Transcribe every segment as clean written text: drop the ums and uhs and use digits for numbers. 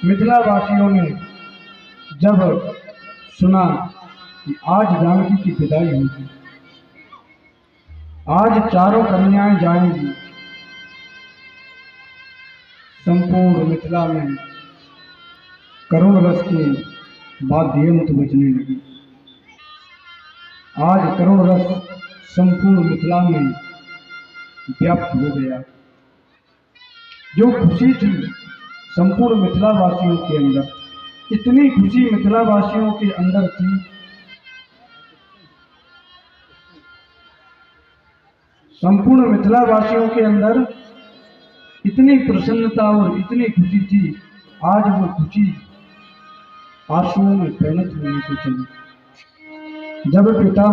मिथिला वासियों ने जब सुना कि आज जानकी की विदाई होगी, आज चारों कन्याएं जाएंगी, संपूर्ण मिथिला में करुण रस के वाद्ययंत्र बजने लगे। आज करुण रस संपूर्ण मिथिला में व्याप्त हो गया। जो खुशी थी संपूर्ण मिथिला वासियों के अंदर, इतनी खुशी मिथिला वासियों के अंदर थी, संपूर्ण मिथिला वासियों के अंदर इतनी प्रसन्नता और इतनी खुशी थी। आज वो खुशी आंसुओं में परिणत होने को चली। जब पिता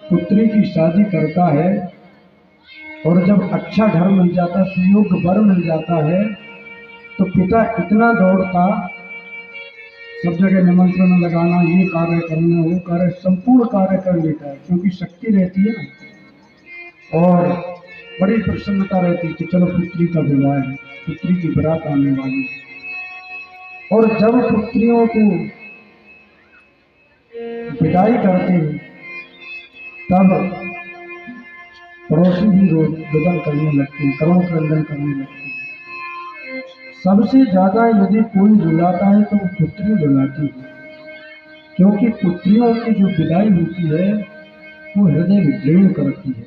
पुत्री की शादी करता है और जब अच्छा घर मिल जाता, सुयोग्य वर मिल जाता है, तो पिता इतना दौड़ता, सब जगह निमंत्रण लगाना, ये कार्य करना, वो कार्य, संपूर्ण कार्य कर लेता है, क्योंकि शक्ति रहती है ना, और बड़ी प्रसन्नता रहती कि चलो पुत्री का विवाह है, पुत्री की बारात आने वाली है। और जब पुत्रियों को विदाई करते हैं तब पड़ोसी भी रुदन करने लगते हैं, करुण क्रंदन करने लगते हैं। सबसे ज्यादा यदि कोई रुलाता है तो वो पुत्री रुलाती है, क्योंकि पुत्रियों की जो विदाई होती है वो हृदय विदीर्ण करती है।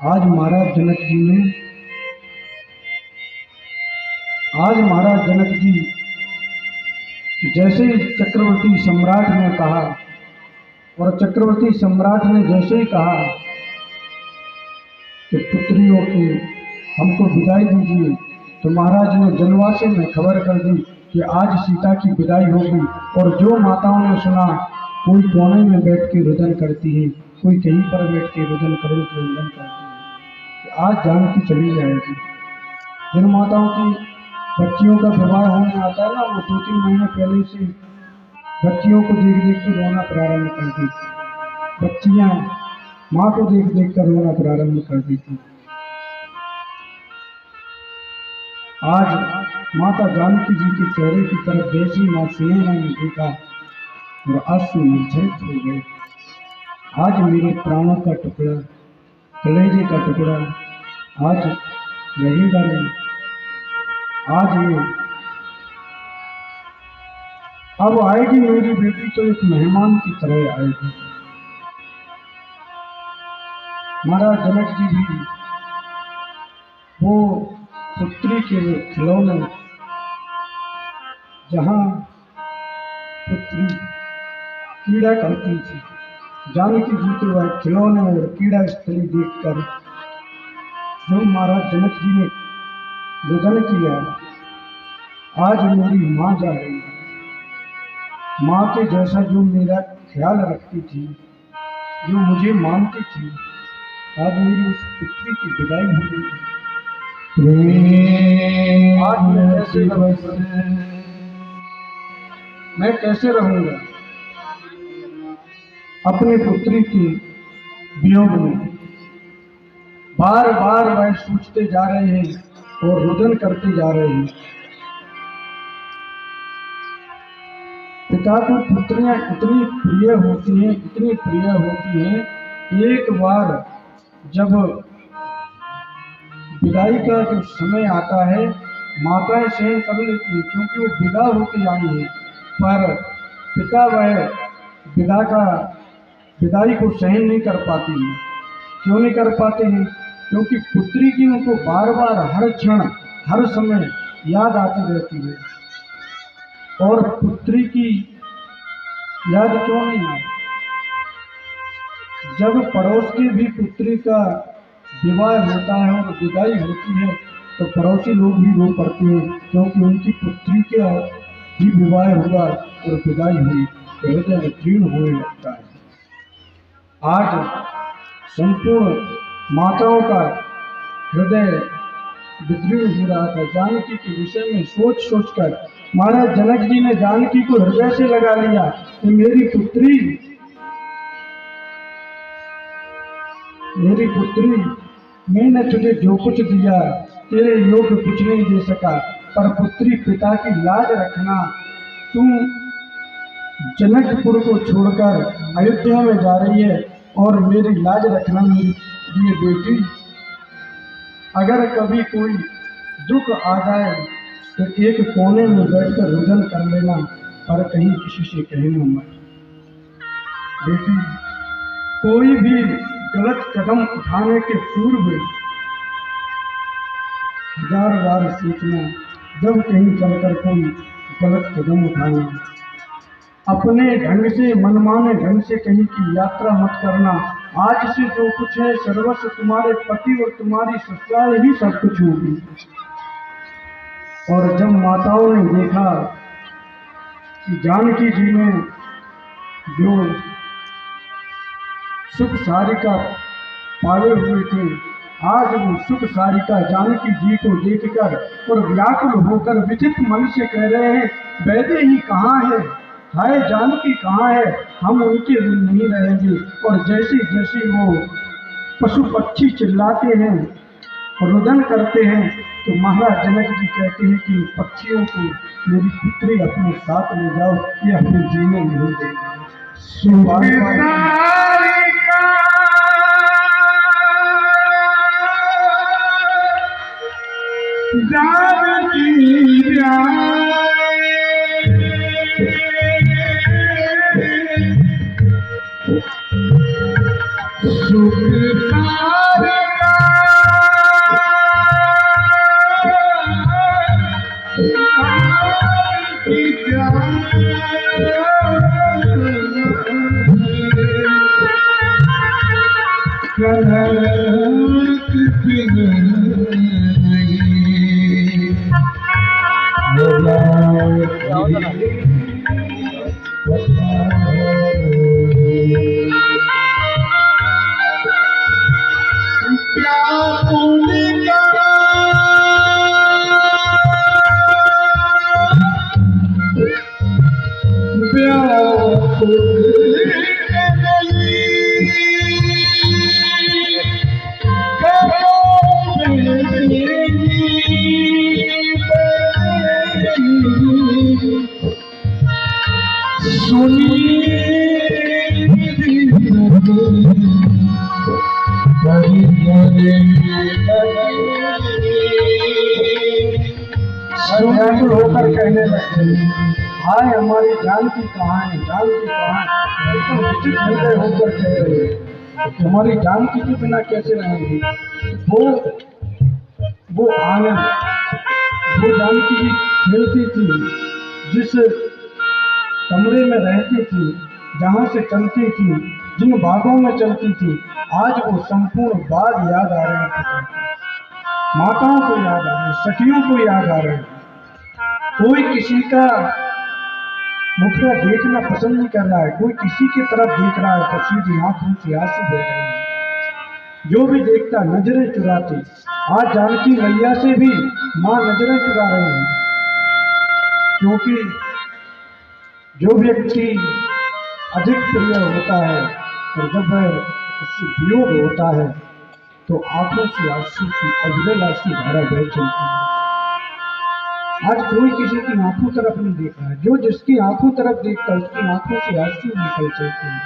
आज महाराज जनक जी जैसे ही चक्रवर्ती सम्राट ने कहा, और चक्रवर्ती सम्राट ने जैसे ही कहा कि पुत्रियों की हमको विदाई दीजिए, तो महाराज ने जनवासे में खबर कर दी कि आज सीता की विदाई होगी। और जो माताओं ने सुना, कोई कोने में बैठ के रुदन करती है, कोई कहीं पर बैठ के रुदन करुण क्रंदन करती है कि आज जानकी चली जाएगी। जिन माताओं की बच्चियों का विवाह होने आता है ना, वो 2-3 महीने पहले से बच्चियों को देख देख कर रोना प्रारंभ कर देती, बच्चियां माँ को देख देख कर रोना प्रारंभ कर देती। आज माता जानकी जी के चेहरे की तरफ जैसी माँ सुनैना ने देखा और आंसू निर्झरित हो गए। आज मेरे प्राणों का टुकड़ा, कलेजे का टुकड़ा आज रहेगा नहीं। आज ये अब आएगी मेरी बेटी तो एक मेहमान की तरह आएगी। महाराज जनक जी भी वो पुत्री के खिलौने, जहाँ पुत्री कीड़ा करती थी, जानकी जी के वह खिलौने और कीड़ा स्थली देखकर जो महाराज जनक जी ने रुदन किया, आज मेरी माँ जा रही है, माँ के जैसा जो मेरा ख्याल रखती थी, जो मुझे मानती थी, आज मेरी उस पुत्री की विदाई हो गई। आज मैं कैसे रहूंगा अपनी पुत्री की वियोग में। बार बार वह सोचते जा रहे हैं और रुदन करते जा रहे हैं। पिता को पुत्रियां इतनी प्रिय होती हैं, इतनी प्रिय होती हैं, एक बार जब विदाई का जो समय आता है, माताएं सहन कर लेती हैं, क्योंकि वो विदा होके आई है, पर पिता वह विदाई को सहन नहीं कर पाती हैं। क्यों नहीं कर पाते हैं? क्योंकि पुत्री की उनको बार बार हर क्षण हर समय याद आती रहती है। और पुत्री की याद क्यों नहीं आती? जब पड़ोस की भी पुत्री का विवाह होता है और विदाई होती है, तो पड़ोसी लोग भी रो पड़ते हैं, क्योंकि उनकी पुत्री का भी विवाह हुआ और विदाई हुई, हृदय विदीर्ण होने लगता है। आज संपूर्ण माताओं का हृदय विदीर्ण हो रहा था जानकी के विषय में सोच सोचकर। महाराज जनक जी ने जानकी को हृदय से लगा लिया कि मेरी पुत्री, मैंने तुझे जो कुछ दिया तेरे योग्य कुछ नहीं दे सका, पर पुत्री पिता की लाज रखना। तू जनकपुर को छोड़कर अयोध्या में जा रही है और मेरी लाज रखना मेरी प्रिय बेटी। अगर कभी कोई दुख आ जाए तो एक कोने में बैठकर रुदन कर लेना, पर कहीं किसी से कहना मत। बेटी, कोई भी गलत कदम उठाने के पूर्व 1000 बार सोचना, जब कहीं चलकर कोई गलत कदम उठाना। अपने ढंग से, मनमाने ढंग से कहीं की यात्रा मत करना। आज से जो कुछ है सर्वस्व तुम्हारे पति और तुम्हारी ससुराल ही सब कुछ होगी। और जब माताओं ने देखा कि जानकी जी ने जो सुख सारिका पाले हुए थे, आज वो सुख सारिका जानकी जी को देखकर और व्याकुल होकर विचित्र मन से कह रहे हैं, वैदेही कहाँ है, हाय जानकी कहाँ है, हम उनके बिन नहीं रहेंगे। और जैसे जैसे वो पशु पक्षी चिल्लाते हैं, रुदन करते हैं, तो महाराज जनक जी कहते हैं कि पक्षियों को मेरी पुत्री अपने साथ ले जाओ, ये हमें जीने नहीं देंगे। होकर कहने लगे, हाय हमारी जानकी कहाँ है, जानकी कहाँ है। एकदम विचित्र हृदय होकर कह रहे हैं, हमारी जानकी के बिना कैसे रहेंगे। वो आनंद, वो जानकी जी खेलती थी, जिस कमरे में रहती थी, जहाँ से चलती थी, जिन बागों में चलती थी, आज वो संपूर्ण बाग याद आ रहे हैं, माताओं को याद आ रहे हैं, सखियों को याद आ रहे हैं। कोई किसी का मुखड़ा देखना पसंद नहीं कर रहा है, कोई किसी की तरफ देख रहा है तो सीधी आंखों से आंसू बह रहे हैं। जो भी देखता नजरें चुराती, आज जानकी मैया से भी मां नजरें चुरा रही है, क्योंकि जो व्यक्ति अधिक प्रिय होता है और जब वह उससे वियोग होता है तो आंखों से आंसू की अविरल आंसू धारा बह चलती है। आज कोई किसी की आंखों तरफ नहीं देख रहा है, जो जिसकी आंखों तरफ देखता है उसकी आंखों से आंसू निकल चलते हैं,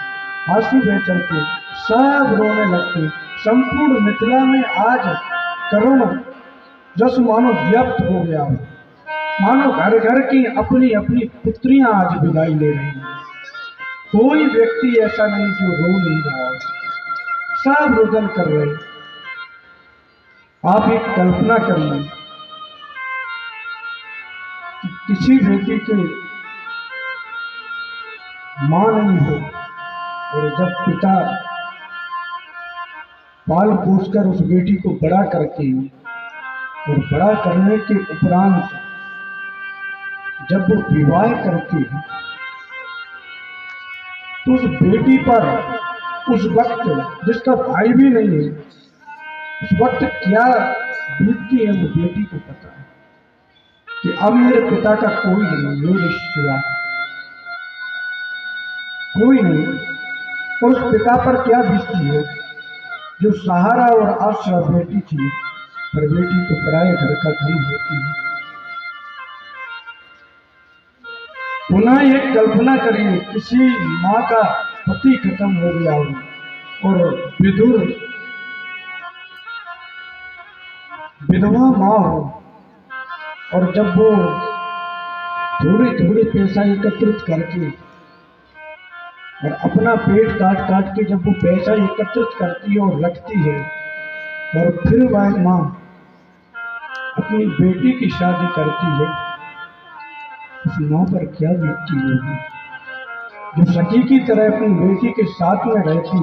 आंसू बह चलते, सब रोने लगते। संपूर्ण मिथिला में आज करुण जस मानो व्याप्त हो गया हो, मानो घर घर की अपनी अपनी पुत्रियां आज विदाई ले रही हैं। कोई व्यक्ति ऐसा नहीं जो रो नहीं रहा, सब रुदन कर रहे। आप एक कल्पना कर लें, किसी बेटी के मां नहीं हो और जब पिता पाल पोसकर उस बेटी को बड़ा करके और बड़ा करने के उपरांत जब वो विवाह करती है तो उस बेटी पर उस वक्त जिसका भाई भी नहीं है, उस वक्त क्या बीतती है वो बेटी को पता है कि अब मेरे पिता का कोई नहीं, मेरे सिवा कोई नहीं। और उस पिता पर क्या बीतती है जो सहारा और आश्रय बेटी थी, पर बेटी को पराये घर का धन होती है। पुनः एक कल्पना करिए, किसी माँ का पति खत्म हो गया हो और विधुर विधवा माँ हो, और जब वो थोड़ी थोड़ी पैसा एकत्रित करके और अपना पेट काट काट के जब वो पैसा एकत्रित करती है और रखती है, और फिर वह माँ अपनी बेटी की शादी करती है, उस माँ पर क्या बीतती होगी, जो सखी की तरह अपनी बेटी के साथ में रहती,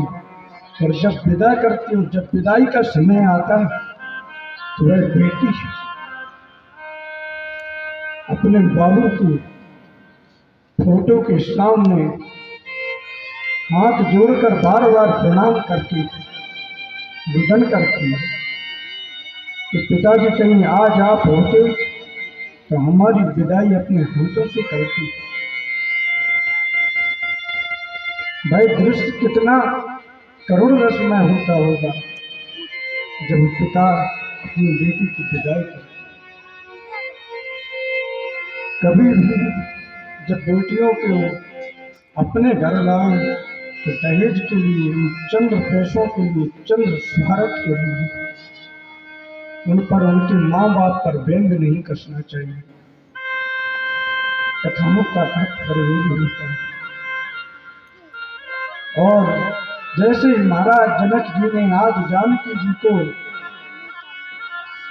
और जब विदा करती हो, जब विदाई का समय आता तो वह बेटी अपने बाबू की फोटो के सामने हाथ जोड़कर बार बार प्रणाम करती, निधन करती कि पिताजी कहीं आज आप होते तो हमारी विदाई अपने हाथों से करती। भाई दृश्य कितना करुण रसमय होता होगा जब पिता अपनी बेटी की विदाई करते। कभी भी जब बेटियों को अपने घर लाए तो दहेज के लिए, चंद्र पैसों के लिए, चंद्र सुहारत के लिए उन पर, उनके माँ बाप पर व्यंग नहीं कसना चाहिए। कथाओं का तात्पर्य यही होता है। और जैसे महाराज जनक जी ने आज जानकी जी को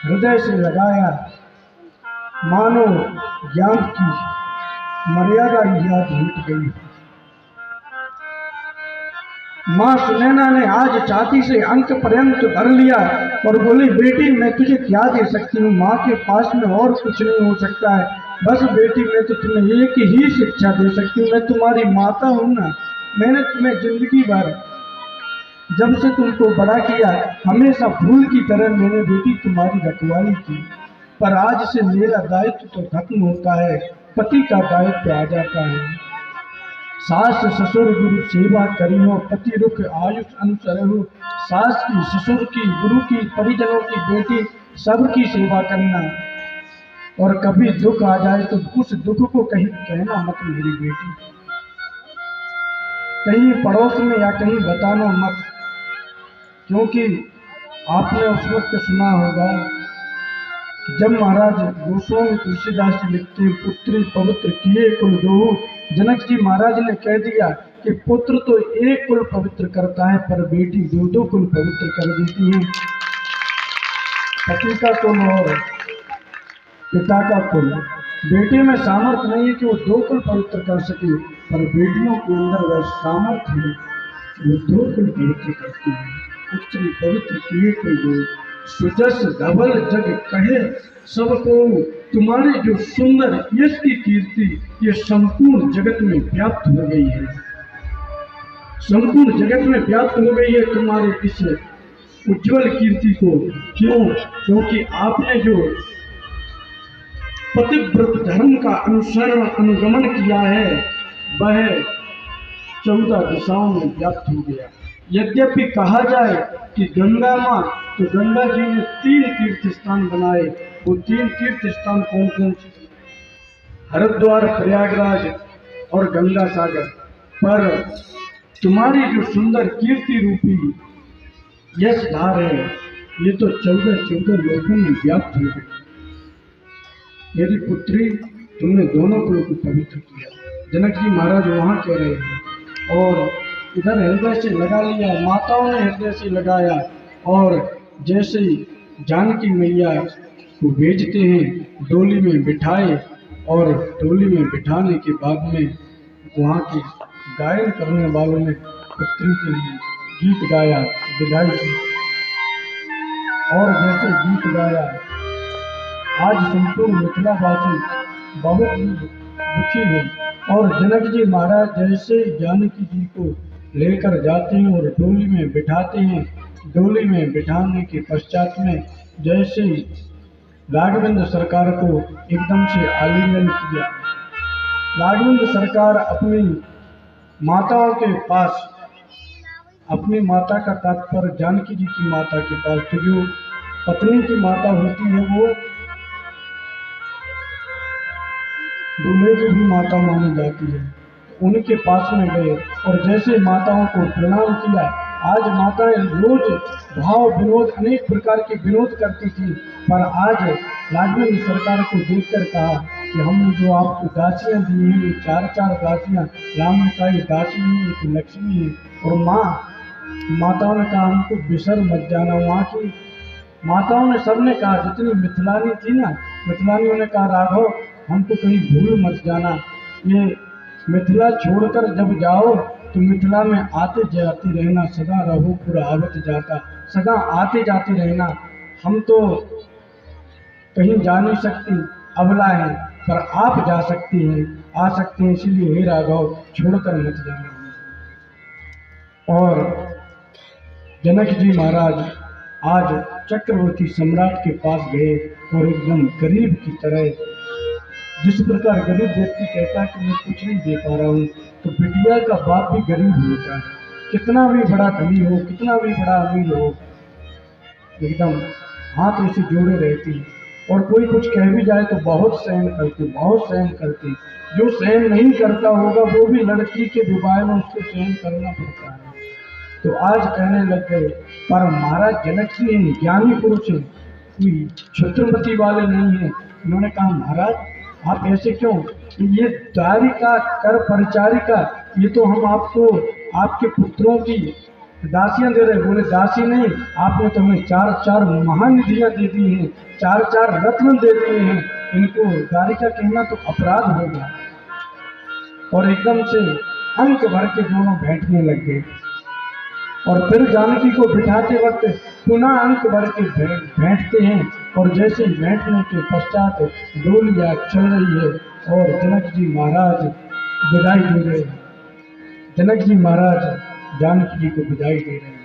हृदय से लगाया, मानो ज्ञान की मर्यादा याद मिट गई। माँ सुनैना ने आज छाती से अंक पर्यंत भर लिया और बोली, बेटी मैं तुझे क्या दे सकती हूँ, माँ के पास में और कुछ नहीं हो सकता है, बस बेटी मैं तो तुम्हें एक ही शिक्षा दे सकती हूँ, मैं तुम्हारी माता हूँ ना। मैंने तुम्हें जिंदगी भर जब से तुमको बड़ा किया हमेशा फूल की तरह मैंने बेटी तुम्हारी रखवाली की, पर आज से मेरा दायित्व तो खत्म होता है, पति का दायित्व आ जाता है। सास ससुर गुरु सेवा करियो, पति रुख आयुष अनुसरहु। सास की, ससुर की, गुरु की, परिजनों की, बेटी सबकी सेवा करना। और कभी दुख आ जाए तो उस दुख को कहीं कहना मत मेरी बेटी, कहीं पड़ोस में या कहीं बताना मत, क्योंकि आपने उस वक्त सुना होगा जब महाराज गोस्वामी तुलसीदास जी लिखते हैं, पुत्री पवित्र किए कुल दोहु। जनक जी महाराज ने कह दिया कि पुत्र तो एक कुल पवित्र करता है, पर बेटी दो दो कुल पवित्र कर देती है। पति का कुल और पिता का कुल। बेटे में सामर्थ्य नहीं है कि वो दो कुल पवित्र कर सके, पर बेटियों के अंदर वह सामर्थ्य है, वो दो कुल पवित्र करती है। पुत्री पवित्र किए कुल दो, सुजस धवल जग कहे सबको। तुम्हारी जो सुंदर यश की कीर्ति ये संपूर्ण जगत में व्याप्त हो गई है, संपूर्ण जगत में व्याप्त हो गई है तुम्हारे इस उज्जवल कीर्ति को। क्यों? क्योंकि आपने जो पतिव्रत धर्म का अनुसरण अनुगमन किया है वह 14 दिशाओं में व्याप्त हो गया। यद्यपि कहा जाए कि गंगा माँ, तो गंगा जी ने 3 तीर्थ स्थान बनाए। वो 3 तीर्थ स्थान कौन कौन से? हरिद्वार, प्रयागराज और गंगा सागर। पर तुम्हारी जो सुंदर कीर्ति रूपी यश धार है ये तो 14 लोगों में व्याप्त हो गई। मेरी पुत्री तुमने दोनों कुल को पवित्र किया, जनक जी महाराज वहां कह रहे हैं। और इधर हृदय से लगा लिया, माताओं ने हृदय से लगाया। और जैसे जानकी मैया को भेजते हैं डोली में बिठाए, और डोली में बिठाने के बाद में वहाँ के गायन करने वालों ने पुत्री के लिए गीत गाया विदाई की। और जैसे गीत गाया आज संपूर्ण मिथिलावासी बहुत ही दुखी है। और जनक जी महाराज जैसे जानकी जी को लेकर जाते हैं और डोली में बिठाते हैं, डोली में बिठाने के पश्चात में जैसे राघवेंद्र सरकार को एकदम से आलिंगन किया। राघवेंद्र सरकार अपनी माताओं के पास, अपनी माता का तात्पर्य जानकी जी की माता के पास, तो जो पत्नी की माता होती है वो दूल्हे की भी माता मानी जाती है। उनके पास में गए और जैसे माताओं को प्रणाम किया। आज माताएं रोज भाव विनोद अनेक प्रकार के विनोद करती थी, पर आज लाडली ने सरकार को देखकर कहा कि हमने जो आपको दासियां दी हैं, ये चार चार दासियां, राम ने कहा ये दासी नहीं है तो लक्ष्मी है। और माताओं ने कहा हमको बिसर मत जाना। वहाँ की माताओं ने सबने कहा, जितनी मिथिलानी थी ना, मिथिलानियों ने कहा राघव हमको कहीं भूल मत जाना, ये मिथिला छोड़कर जब जाओ तो मिथिला में आते जाते रहना, सदा रहो पूरा आवत जाता, सदा आते जाते रहना। हम तो कहीं जा नहीं सकती, अबला है, पर आप जा सकती हैं, आ सकते हैं, इसलिए हे राघव छोड़कर मत जाना। और जनक जी महाराज आज चक्रवर्ती सम्राट के पास गए और एकदम गरीब की तरह, जिस प्रकार गरीब व्यक्ति कहता है कि मैं कुछ नहीं दे पा रहा हूँ, तो बिटिया का बाप भी गरीब होता है, कितना भी बड़ा धनी हो, कितना भी बड़ा अमीर हो, एकदम हाथ ऐसे जोड़े रहती। और कोई कुछ कह भी जाए तो बहुत सहन करती, बहुत सहन करती। जो सहन नहीं करता होगा वो भी लड़की के विवाह में उसको सहन करना पड़ता है। तो आज कहने लग गए, पर महाराज जनक जी हैं, ज्ञानी पुरुष हैं, कोई छत्रपति वाले नहीं है। उन्होंने कहा महाराज आप ऐसे क्यों, ये दारिका कर परिचारिका, ये तो हम आपको आपके पुत्रों की दासियां दे रहे। बोले दासी नहीं, आपने तो हमें चार चार महानिधियां दे दी हैं, चार चार रत्न दे दिए हैं, इनको दारिका कहना तो अपराध होगा। और एकदम से अंक भर के दोनों बैठने लग गए। और फिर जानकी को बिठाते वक्त पुनः अंक भर के बैठते हैं। और जैसे बैठने के पश्चात डोलियां चल रही है और जनक जी महाराज विदाई दे रहे हैं। जनक जी महाराज जानकी जी को विदाई दे रहे हैं।